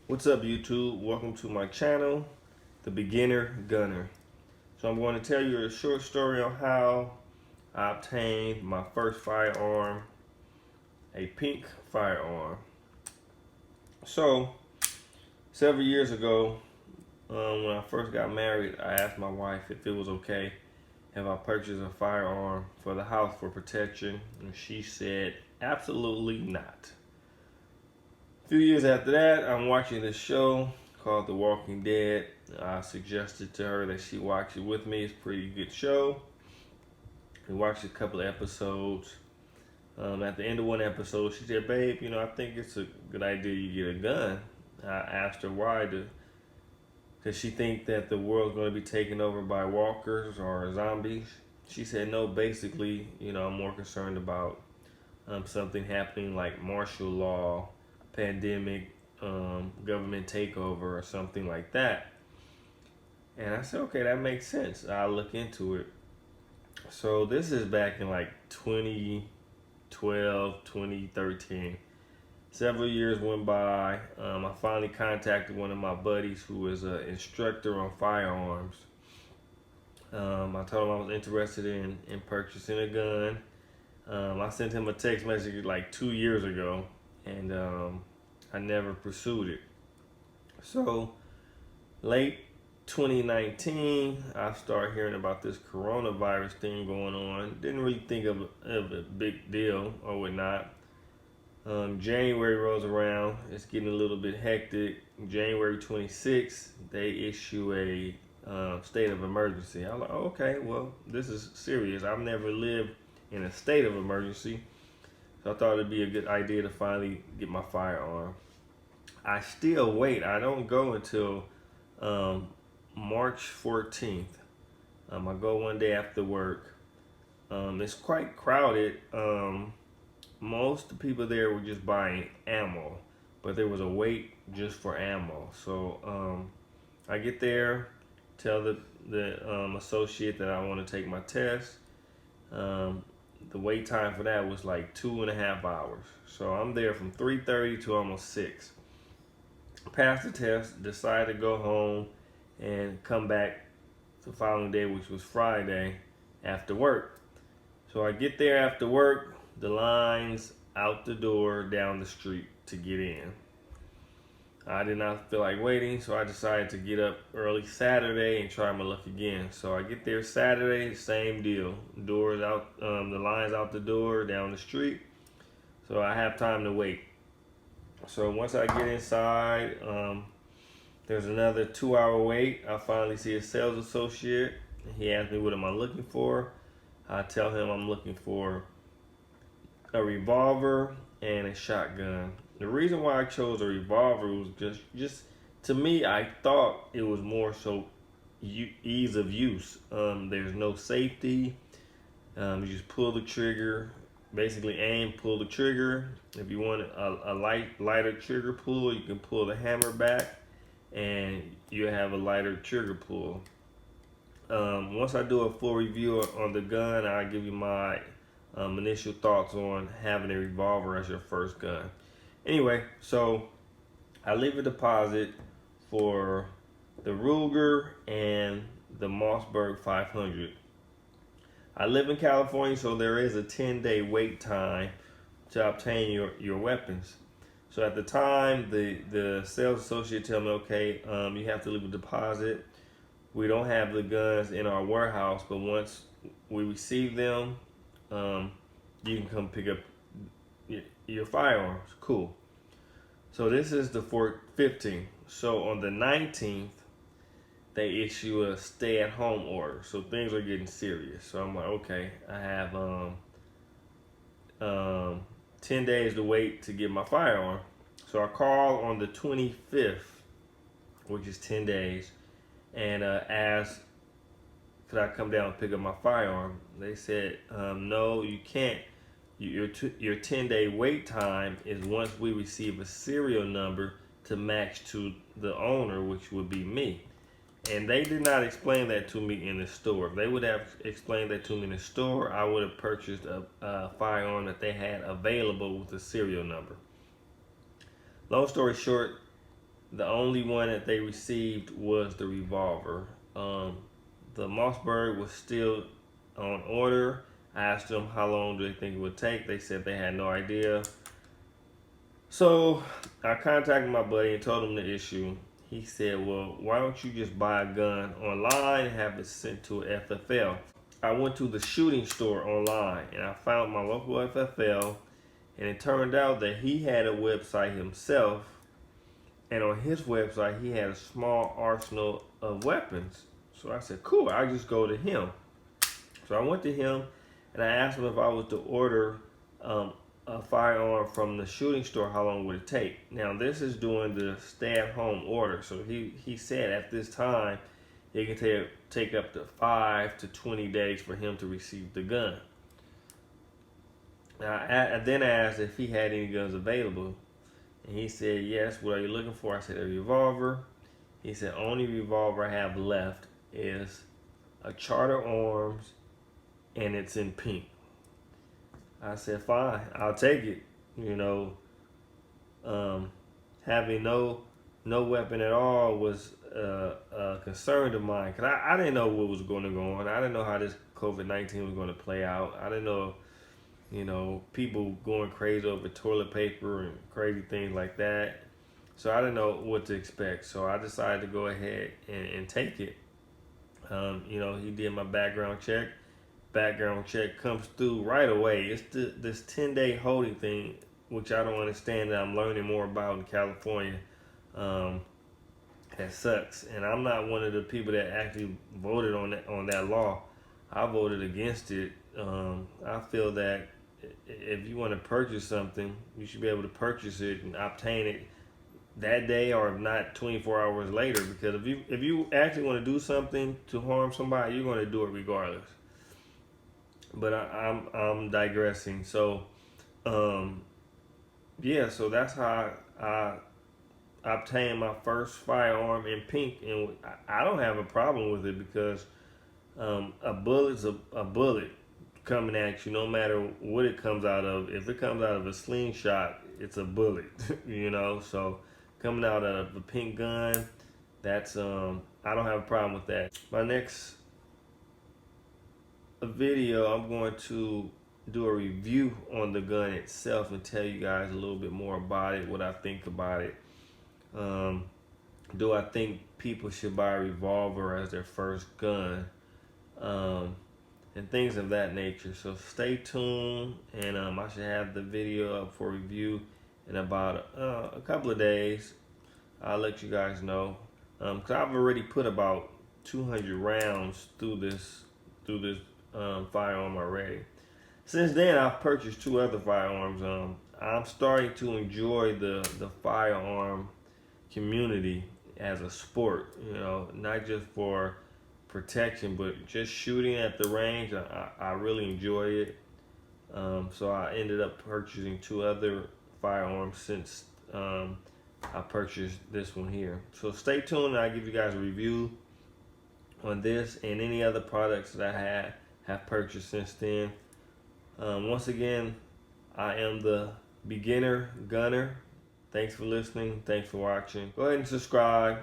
What's up, YouTube? Welcome to my channel, The Beginner Gunner. So I'm going to tell you a short story on how I obtained my first firearm, a pink firearm. So several years ago, when I first got married, I asked my wife if it was okay if I purchased a firearm for the house for protection, and she said absolutely not. A few years after that, I'm watching this show called The Walking Dead. I suggested to her that she watch it with me. It's a pretty good show. We watched a couple of episodes. At the end of one episode, she said, "Babe, I think it's a good idea you get a gun." I asked her why. Does she think that the world's going to be taken over by walkers or zombies? She said, "No, basically, I'm more concerned about something happening like martial law, pandemic, government takeover, or something like that." And I said, okay, that makes sense. I'll look into it. So this is back in like 2012, 2013. Several years went by. I finally contacted one of my buddies who is an instructor on firearms. I told him I was interested in purchasing a gun. I sent him a text message like 2 years ago, and I never pursued it. So late 2019, I started hearing about this coronavirus thing going on. Didn't really think of a big deal or whatnot. January rolls around. It's getting a little bit hectic. January 26th, they issue a state of emergency. I'm like, okay, well, this is serious. I've never lived in a state of emergency. So I thought it'd be a good idea to finally get my firearm. I still wait. I don't go until March 14th. I go one day after work. It's quite crowded. Most people there were just buying ammo, but there was a wait just for ammo. So I get there, tell the associate that I want to take my test. The wait time for that was like 2.5 hours. So I'm there from 3:30 to almost 6. Passed the test, decided to go home and come back the following day, which was Friday, after work. So I get there after work, the lines out the door down the street to get in. I did not feel like waiting, so I decided to get up early Saturday and try my luck again. So I get there Saturday, same deal. Doors out, the lines out the door down the street. So I have time to wait. So once I get inside, there's another 2-hour wait. I finally see a sales associate. He asked me, what am I looking for? I tell him I'm looking for a revolver and a shotgun. The reason why I chose a revolver was just to me, I thought it was more so ease of use. There's no safety. You just pull the trigger, basically aim, pull the trigger. If you want a lighter trigger pull, you can pull the hammer back and you have a lighter trigger pull. Once I do a full review on the gun, I'll give you my initial thoughts on having a revolver as your first gun. Anyway, so I leave a deposit for the Ruger and the Mossberg 500. I live in California, so there is a 10-day wait time to obtain your weapons. So at the time, the sales associate told me, okay, you have to leave a deposit. We don't have the guns in our warehouse, but once we receive them, you can come pick up your firearms. Cool. So this is the 15th. So on the 19th, they issue a stay-at-home order. So things are getting serious. So I'm like, okay, I have 10 days to wait to get my firearm. So I call on the 25th, which is 10 days, and asked, could I come down and pick up my firearm? They said, no, you can't. Your 10-day wait time is once we receive a serial number to match to the owner, which would be me. And they did not explain that to me in the store. If they would have explained that to me in the store, I would have purchased a firearm that they had available with a serial number. Long story short, The only one that they received was the revolver. The Mossberg was still on order. I asked them how long do they think it would take. They said they had no idea. So I contacted my buddy and told him the issue. He said, well, why don't you just buy a gun online and have it sent to a FFL? I went to the shooting store online and I found my local FFL, and it turned out that he had a website himself, and on his website he had a small arsenal of weapons. So I said, cool, I'll just go to him. So I went to him and I asked him if I was to order a firearm from the shooting store, how long would it take? Now this is during the stay-at-home order, so he said at this time it can take up to 5 to 20 days for him to receive the gun. Now, I then asked if he had any guns available, and he said, yes, what are you looking for? I said, a revolver. He said, only revolver I have left is a Charter Arms, and it's in pink. I said, fine, I'll take it. You know, having no weapon at all was a concern of mine, because I didn't know what was going to go on. I didn't know how this COVID-19 was going to play out. I didn't know, you know, people going crazy over toilet paper and crazy things like that. So I didn't know what to expect. So I decided to go ahead and take it. You know, he did my background check. Background check comes through right away. It's this 10-day holding thing, which I don't understand, that I'm learning more about in California. That sucks. And I'm not one of the people that actually voted on that law. I voted against it. I feel that if you want to purchase something, you should be able to purchase it and obtain it that day, or if not 24 hours later. Because if you actually want to do something to harm somebody, you're going to do it regardless. But I'm digressing. So, yeah. So that's how I obtained my first firearm in pink, and I don't have a problem with it, because a bullet's a bullet coming at you, no matter what it comes out of. If it comes out of a slingshot, it's a bullet, you know. So coming out of a pink gun, that's I don't have a problem with that. My next video, I'm going to do a review on the gun itself and tell you guys a little bit more about it, what I think about it. Do I think people should buy a revolver as their first gun? And things of that nature. So stay tuned, and I should have the video up for review in about a couple of days. I'll let you guys know, because I've already put about 200 rounds through this firearm already. Since then, I've purchased 2 other firearms. I'm starting to enjoy the firearm community as a sport, you know, not just for protection, but just shooting at the range. I really enjoy it. So I ended up purchasing 2 other firearms since I purchased this one here. So stay tuned, and I'll give you guys a review on this and any other products that I have purchased since then. Once again, I am the beginner gunner. Thanks for listening. Thanks for watching. Go ahead and subscribe.